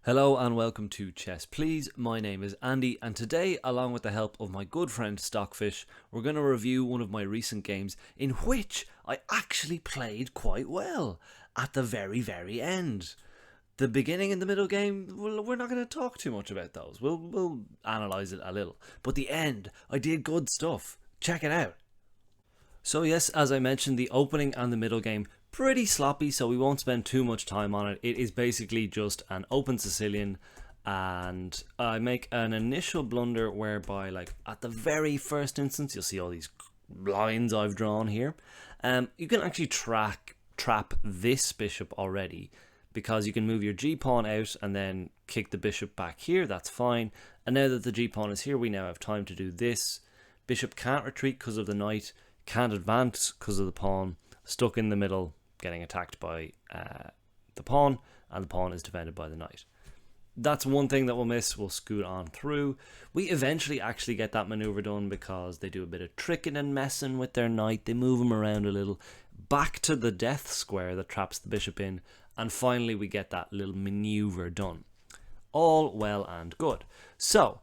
Hello and welcome to Chess Please. My name is Andy, and today, along with the help of my good friend Stockfish, we're going to review one of my recent games in which I actually played quite well at the very end. The beginning and the middle game, well, we're not going to talk too much about those. We'll analyse it a little. But the end, I did good stuff. Check it out. So yes, as I mentioned, the opening and the middle game pretty sloppy, so we won't spend too much time on it. It is basically just an open Sicilian, and I make an initial blunder whereby, like, at the very first instance, you'll see all these lines I've drawn here. You can actually trap this bishop already, because you can move your g-pawn out and then kick the bishop back here. That's fine. And now that the g-pawn is here, we now have time to do this. Bishop can't retreat because of the knight, can't advance because of the pawn, stuck in the middle, getting attacked by the pawn, and the pawn is defended by the knight. That's one thing that we'll miss. We'll scoot on through. We eventually actually get that maneuver done because they do a bit of tricking and messing with their knight. They move him around a little, back to the death square that traps the bishop in, and finally we get that little maneuver done. All well and good. So,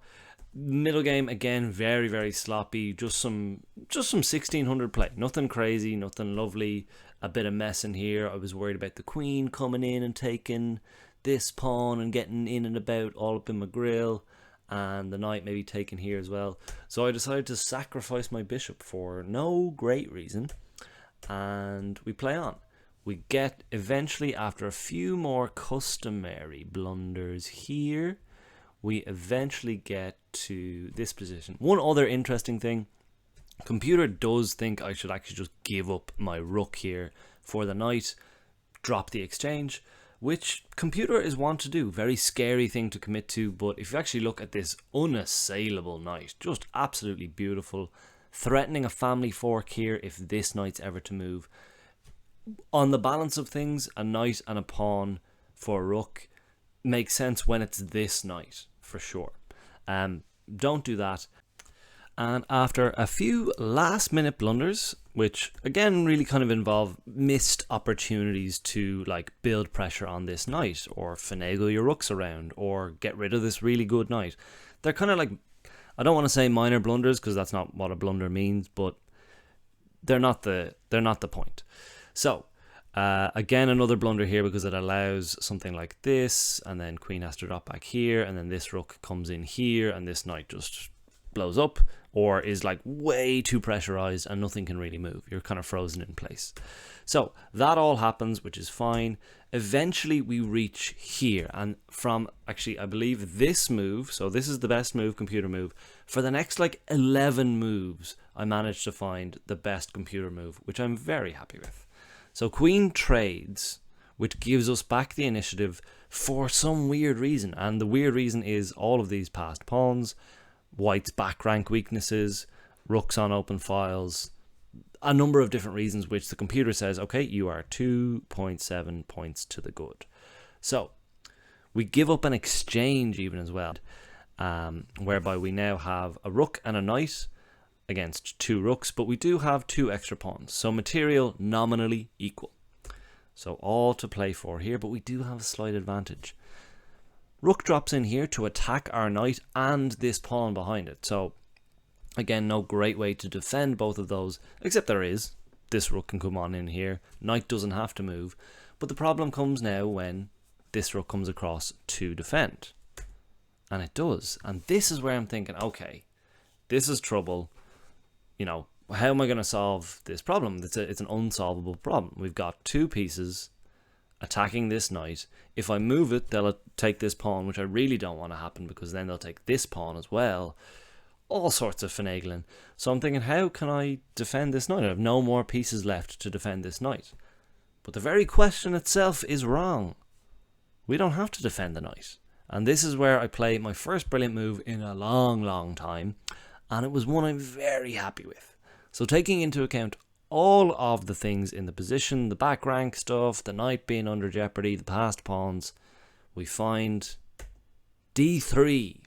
middle game again, very sloppy. Just some 1600 play. Nothing crazy, nothing lovely. A bit of mess in here. I was worried about the queen coming in and taking this pawn and getting in and about all up in my grill, and the knight maybe taken here as well. So I decided to sacrifice my bishop for no great reason, and we play on. We get eventually, after a few more customary blunders here, we eventually get to this position. One other interesting thing, computer does think I should actually just give up my rook here for the knight, drop the exchange, which computer is wont to do. Very scary thing to commit to, but if you actually look at this unassailable knight, just absolutely beautiful, threatening a family fork here if this knight's ever to move. On the balance of things, a knight and a pawn for a rook makes sense when it's this knight, for sure. Don't do that. And after a few last minute blunders, which again really kind of involve missed opportunities to like build pressure on this knight, or finagle your rooks around, or get rid of this really good knight, they're kind of like, I don't want to say minor blunders because that's not what a blunder means, but they're not the point. So again, another blunder here because it allows something like this, and then queen has to drop back here, and then this rook comes in here, and this knight just blows up, or is like way too pressurized and nothing can really move. You're kind of frozen in place. So that all happens, which is fine. Eventually we reach here, and from actually I believe this move, so this is the best move, computer move, for the next like 11 moves I managed to find the best computer move, which I'm very happy with. So queen trades, which gives us back the initiative for some weird reason, and the weird reason is all of these passed pawns, white's back rank weaknesses, rooks on open files, a number of different reasons which the computer says, okay, you are 2.7 points to the good. So we give up an exchange even as well, whereby we now have a rook and a knight against two rooks, but we do have two extra pawns, so material nominally equal. So all to play for here, but we do have a slight advantage. Rook drops in here to attack our knight and this pawn behind it. So again, no great way to defend both of those, except there is. This rook can come on in here. Knight doesn't have to move. But the problem comes now when this rook comes across to defend. And it does. And this is where I'm thinking, okay, this is trouble. You know, how am I going to solve this problem? It's an unsolvable problem. We've got two pieces attacking this knight. If I move it, they'll take this pawn, which I really don't want to happen because then they'll take this pawn as well. All sorts of finagling. So I'm thinking, how can I defend this knight? I have no more pieces left to defend this knight. But the very question itself is wrong. We don't have to defend the knight. And this is where I play my first brilliant move in a long time. And it was one I'm very happy with. So taking into account all of the things in the position, the back rank stuff, the knight being under jeopardy, the passed pawns, we find d3,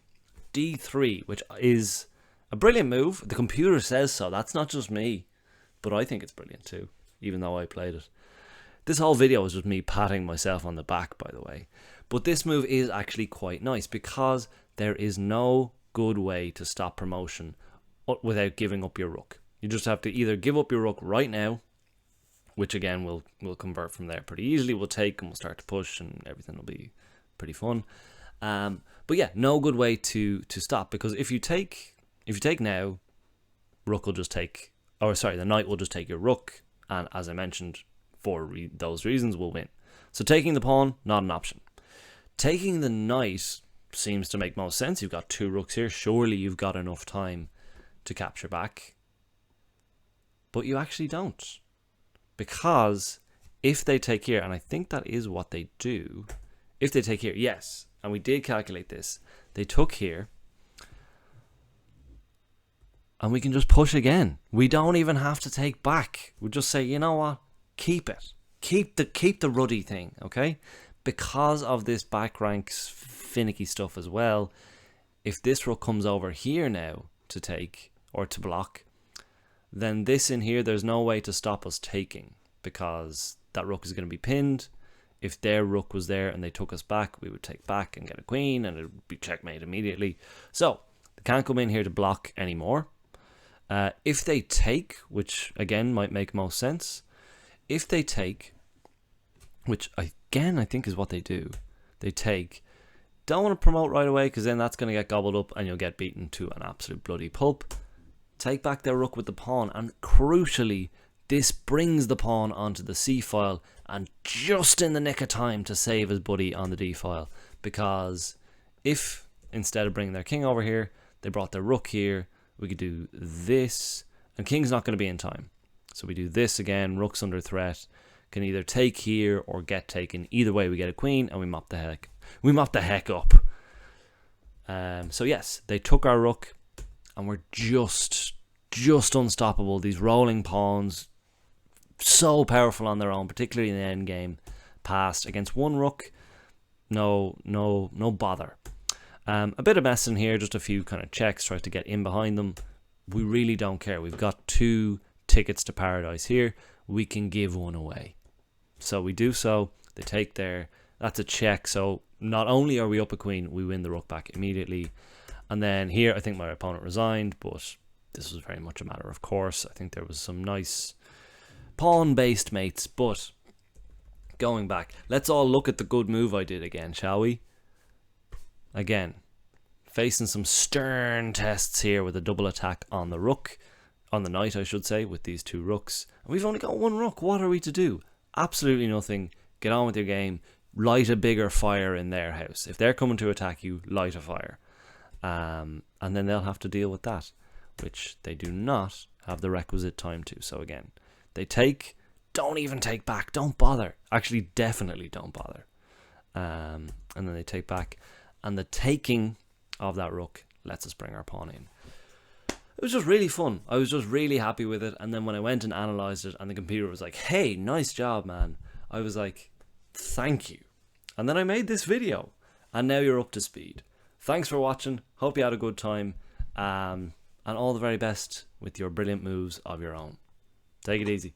which is a brilliant move. The computer says so. That's not just me, but I think it's brilliant too, even though I played it. This whole video was just me patting myself on the back, by the way. But this move is actually quite nice because there is no good way to stop promotion without giving up your rook. You just have to either give up your rook right now, which again we'll convert from there pretty easily. We'll take and we'll start to push and everything will be pretty fun. But yeah, no good way to stop, because if you take now, rook will just take, or sorry, the knight will just take your rook, and as I mentioned, for those reasons we'll win. So taking the pawn, not an option. Taking the knight seems to make most sense. You've got 2 rooks here. Surely you've got enough time to capture back. But you actually don't. Because if they take here, and I think that is what they do. If they take here, yes. And we did calculate this. They took here. And we can just push again. We don't even have to take back. We just say, you know what? Keep it. Keep the ruddy thing, okay? Because of this back ranks finicky stuff as well, if this rook comes over here now to take or to block, then this in here, there's no way to stop us taking, because that rook is going to be pinned. If their rook was there and they took us back, we would take back and get a queen, and it would be checkmate immediately. So they can't come in here to block anymore. If they take, which again might make most sense, if they take, which again I think is what they do, they take, don't want to promote right away because then that's going to get gobbled up and you'll get beaten to an absolute bloody pulp. Take back their rook with the pawn, and crucially this brings the pawn onto the c file, and just in the nick of time to save his buddy on the d file, because if instead of bringing their king over here they brought their rook here, we could do this, and king's not going to be in time. So we do this again, rook's under threat, can either take here or get taken. Either way we get a queen and we mop the heck up. So yes, they took our rook and we're just unstoppable. These rolling pawns, so powerful on their own, particularly in the end game. Passed against one rook, no bother. A bit of mess in here, just a few kind of checks, try to get in behind them. We really don't care. We've got 2 tickets to paradise here. We can give one away. So we do so. They take there. That's a check. So not only are we up a queen, we win the rook back immediately. And then here, I think my opponent resigned, but this was very much a matter of course. I think there was some nice pawn-based mates. But going back, let's all look at the good move I did again, shall we? Again, facing some stern tests here with a double attack on the rook, on the knight I should say, with these 2 rooks. And we've only got 1 rook. What are we to do? Absolutely nothing. Get on with your game. Light a bigger fire in their house. If they're coming to attack you, light a fire. And then they'll have to deal with that, which they do not have the requisite time to. So again, they take, don't even take back. Don't bother. Actually, definitely don't bother. And then they take back. And the taking of that rook lets us bring our pawn in. It was just really fun. I was just really happy with it. And then when I went and analysed it and the computer was like, hey, nice job, man, I was like, thank you. And then I made this video. And now you're up to speed. Thanks for watching. Hope you had a good time. And all the very best with your brilliant moves of your own. Take it easy.